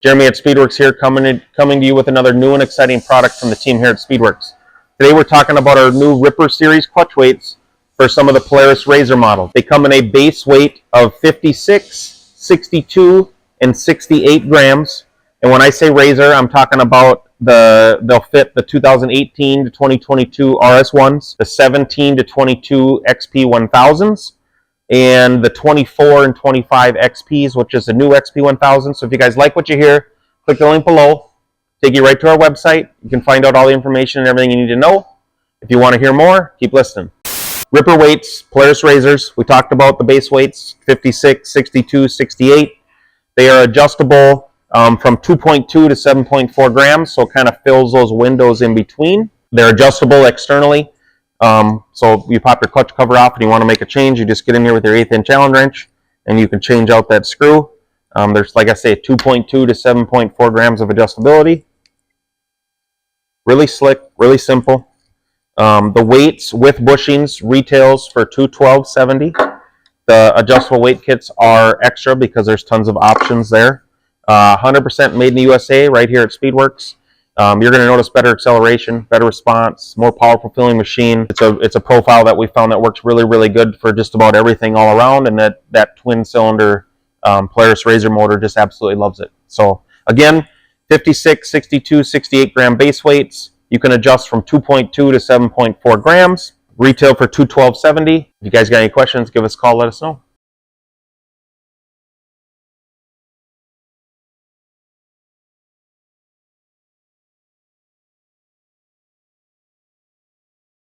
Jeremy at Speedwerx here, coming to you with another new and exciting product from the team here at Speedwerx. Today we're talking about our new Ripper series clutch weights for some of the Polaris RZR models. They come in a base weight of 56, 62, and 68 grams. And when I say RZR, I'm talking about they'll fit the 2018 to 2022 RS1s, the 17 to 22 XP1000s, and the 24 and 25 XPs, which is the new XP1000. So if you guys like what you hear, click the link below, take you right to our website. You can find out all the information and everything you need to know. If you want to hear more, keep listening. Ripper weights, Polaris RZRs. We talked about the base weights, 56, 62, 68. They are adjustable from 2.2 to 7.4 grams, so it kind of fills those windows in between. They're adjustable externally. So you pop your clutch cover off and you want to make a change, you just get in here with your 1/8 inch Allen wrench and you can change out that screw. There's, like I say, 2.2 to 7.4 grams of adjustability. Really slick, really simple. The weights with bushings retails for $212.70. The adjustable weight kits are extra because there's tons of options there. 100% made in the USA right here at Speedwerx. You're going to notice better acceleration, better response, more powerful filling machine. It's a profile that we found that works really, really good for just about everything all around, and that twin cylinder Polaris RZR motor just absolutely loves it. So again, 56, 62, 68 gram base weights. You can adjust from 2.2 to 7.4 grams. Retail for $212.70. If you guys got any questions, give us a call, let us know.